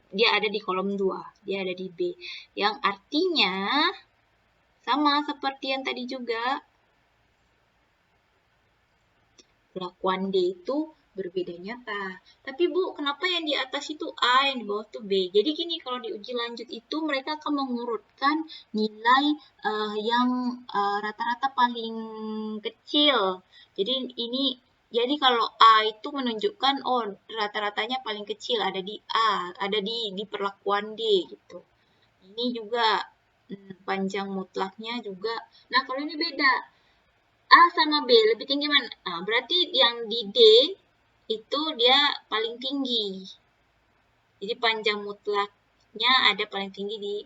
Dia ada di kolom 2, dia ada di B. Yang artinya sama seperti yang tadi juga. Perlakuan D itu berbeda nyata. Tapi Bu, kenapa yang di atas itu A, yang di bawah itu B? Jadi gini, kalau di uji lanjut itu mereka akan mengurutkan nilai yang rata-rata paling kecil. Jadi kalau A itu menunjukkan oh rata-ratanya paling kecil ada di A, ada di perlakuan D gitu. Ini juga panjang mutlaknya juga. Nah, kalau ini beda. A sama B lebih tinggi mana? Nah, berarti yang di D itu dia paling tinggi. Jadi panjang mutlaknya ada paling tinggi di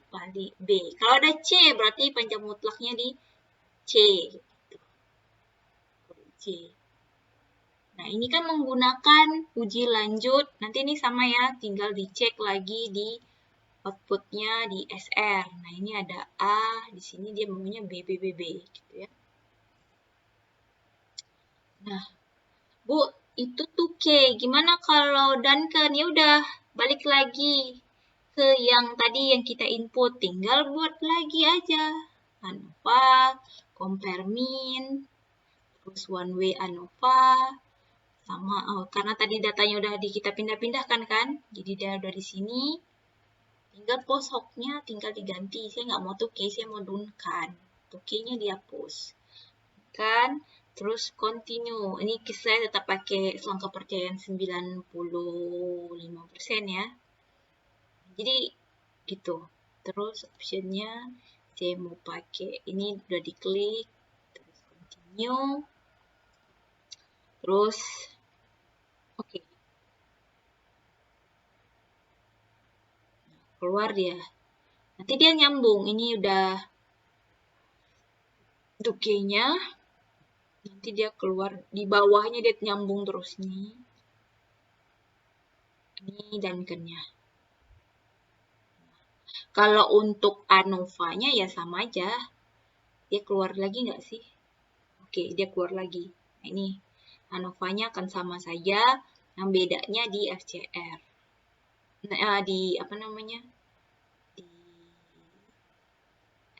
B. Kalau ada C berarti panjang mutlaknya di C. C. Nah, ini kan menggunakan uji lanjut. Nanti ini sama ya, tinggal dicek lagi di outputnya di SR. Nah, ini ada A, di sini dia maunya B, gitu ya. Nah, Bu, itu tuh K. Gimana kalau Duncan? Ya udah, balik lagi ke yang tadi yang kita input. Tinggal buat lagi aja. ANOVA, compare mean, terus one way ANOVA, sama karena tadi datanya udah kita pindah-pindahkan kan. Jadi dia udah di sini. Tinggal post hoc-nya tinggal diganti. Saya nggak mau 2K, saya mau Duncan. 2K-nya dihapus. Kan? Terus continue. Ini saya tetap pakai selang kepercayaan 95% ya. Jadi gitu. Terus optionnya saya mau pakai ini udah diklik. Terus continue. Terus oke. Keluar dia. Nanti dia nyambung. Ini udah 2K-nya. Nanti dia keluar di bawahnya dia nyambung terus nih. Ini Duncan-nya. Kalau untuk ANOVA-nya ya sama aja. Dia keluar lagi nggak sih? Oke, dia keluar lagi. Nah, ini ANOVA-nya akan sama saja. Yang bedanya di FCR. Nah, di apa namanya? Di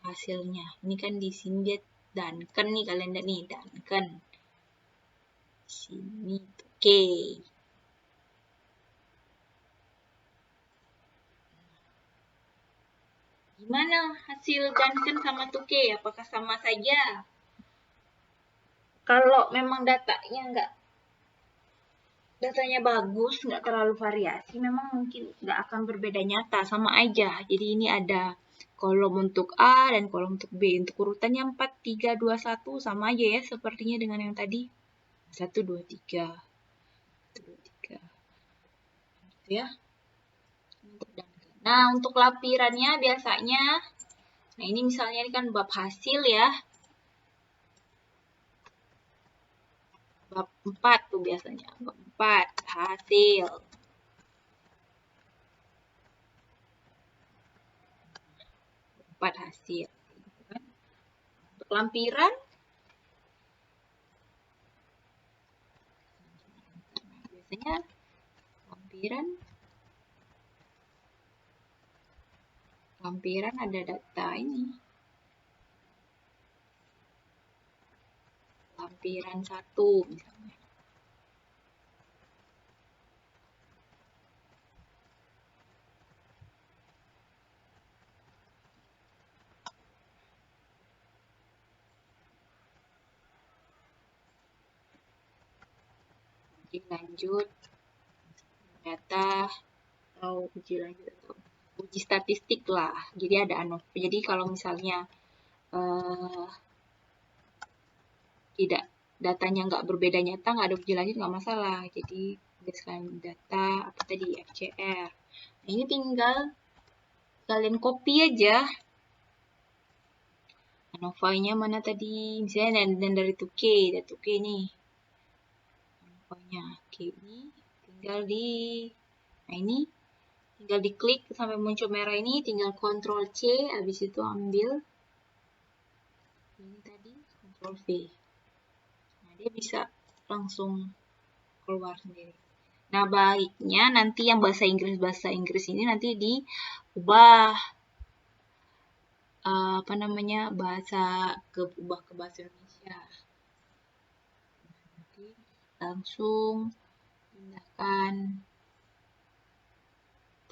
hasilnya. Ini kan di sini dia Duncan nih kalian lihat nih Duncan. Sini. Oke. Gimana hasil Duncan sama 2K? Apakah sama saja? Kalau memang datanya bagus, nggak terlalu variasi, memang mungkin nggak akan berbeda nyata, sama aja. Jadi ini ada kolom untuk A dan kolom untuk B. Untuk urutannya 4, 3, 2, 1, sama aja ya sepertinya dengan yang tadi. 1, 2, 3. 1, 2, 3. Gitu ya. Nah, untuk lampirannya biasanya, nah ini misalnya ini kan bab hasil ya. Bab 4 tuh biasanya. Bab 4, hasil. Bab 4 hasil. Untuk lampiran, biasanya lampiran ada data ini. Lampiran 1 misalnya. Uji lanjut data atau uji lanjut atau uji statistik lah. Jadi ada ANOVA. Jadi kalau misalnya tidak datanya nggak berbeda nyata, nggak ada uji lanjut nggak masalah. Jadi berdasarkan data apa tadi FCR. Nah, ini tinggal kalian copy aja. ANOVA-nya mana tadi? Misalnya dan dari 2K, dari 2K nih. ANOVA-nya K ini tinggal di, nah ini tinggal diklik sampai muncul merah ini, tinggal Ctrl C, habis itu ambil ini tadi, Ctrl V. Nah, dia bisa langsung keluar sendiri. Nah, baiknya nanti yang bahasa Inggris ini nanti diubah apa namanya ubah ke bahasa Indonesia. Nanti langsung pindahkan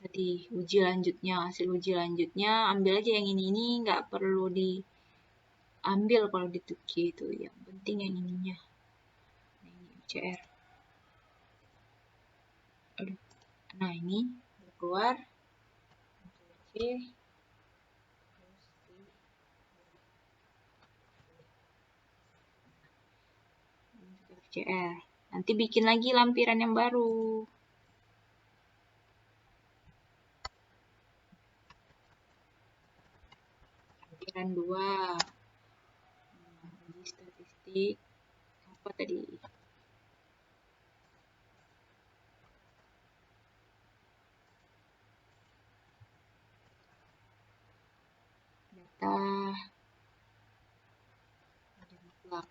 tadi uji lanjutnya, hasil uji lanjutnya, ambil aja yang ini nggak perlu diambil kalau di Tuki itu, yang penting yang ininya. Nah, ini FCR. Aduh. Nah, ini keluar. Oke. FCR. Nanti bikin lagi lampiran yang baru. Lampiran 2. Uji statistik. Apa tadi? Data. Mutlak.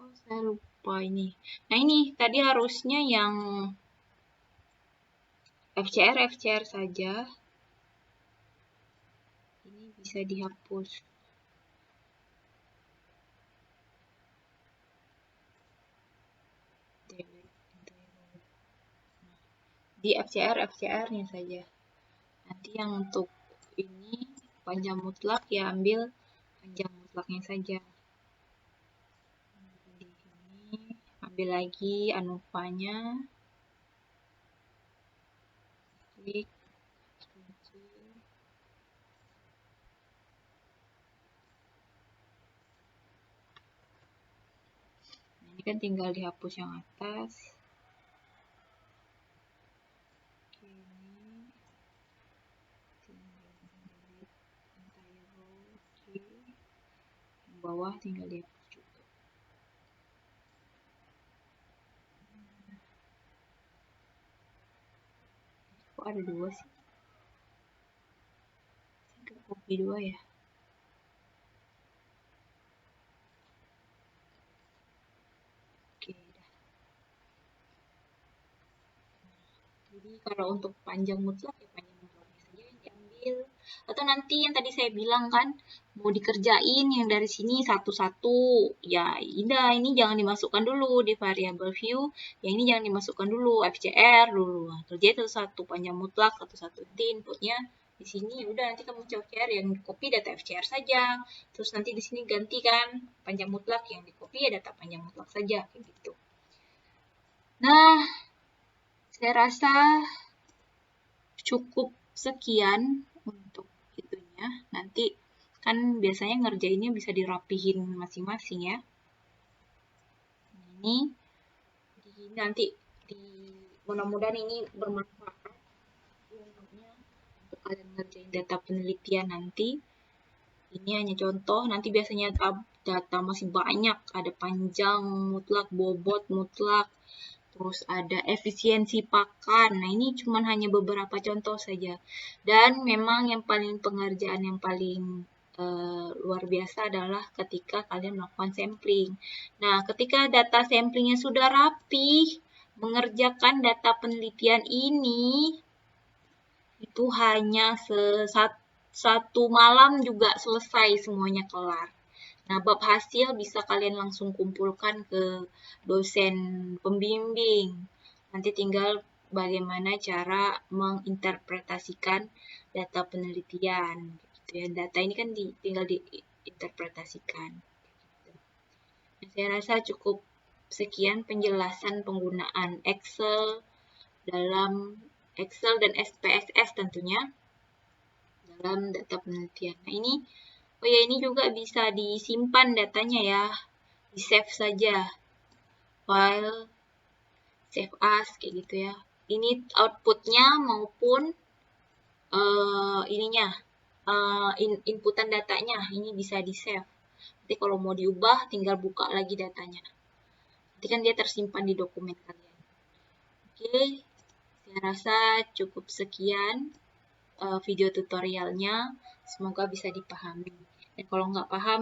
Oh, saya lupa ini. Nah, ini tadi harusnya yang FCR saja. Ini bisa dihapus. Di FCR-nya saja. Nanti yang untuk ini panjang mutlak ya ambil panjang mutlaknya saja. Di sini ambil lagi ANOVA-nya. Klik kunci. Nah, ini kan tinggal dihapus yang atas. Oke, ini tinggal delete entire row. Oke. Yang bawah tinggal dihapus juga. Kok ada 2 sih? Saya copy 2 ya. Oke, dah. Jadi kalau untuk panjang mutlak ya panjang mutlaknya saja yang diambil. Atau nanti yang tadi saya bilang kan mau dikerjain yang dari sini satu-satu. Ya, ini jangan dimasukkan dulu di variable view. Yang ini jangan dimasukkan dulu FCR dulu. Nah, kerjain satu-satu panjang mutlak satu-satu. Nanti inputnya di sini udah nanti kamu FCR yang copy data FCR saja. Terus nanti di sini gantikan panjang mutlak yang di copy ya data panjang mutlak saja kayak gitu. Nah, saya rasa cukup sekian untuk itunya. Nanti kan biasanya ngerjainnya bisa dirapihin masing-masing ya. Ini nanti mudah-mudahan ini bermanfaat untuk kalian ngerjain data penelitian nanti. Ini hanya contoh, nanti biasanya data masih banyak, ada panjang mutlak, bobot mutlak, terus ada efisiensi pakan. Nah, ini cuma hanya beberapa contoh saja. Dan memang yang paling pengerjaan yang paling luar biasa adalah ketika kalian melakukan sampling. Nah, ketika data samplingnya sudah rapi, mengerjakan data penelitian ini itu hanya satu malam juga selesai semuanya kelar. Nah, bab hasil bisa kalian langsung kumpulkan ke dosen pembimbing. Nanti tinggal bagaimana cara menginterpretasikan data penelitian. Gitu ya. Data ini kan tinggal diinterpretasikan. Nah, saya rasa cukup sekian penjelasan penggunaan Excel dan SPSS tentunya dalam data penelitian. Nah, ini juga bisa disimpan datanya ya, di save saja, file, save as, kayak gitu ya. Ini outputnya maupun inputan datanya, ini bisa di save. Nanti kalau mau diubah, tinggal buka lagi datanya. Nanti kan dia tersimpan di dokumen kalian. Oke, saya rasa cukup sekian video tutorialnya. Semoga bisa dipahami. Dan kalau nggak paham,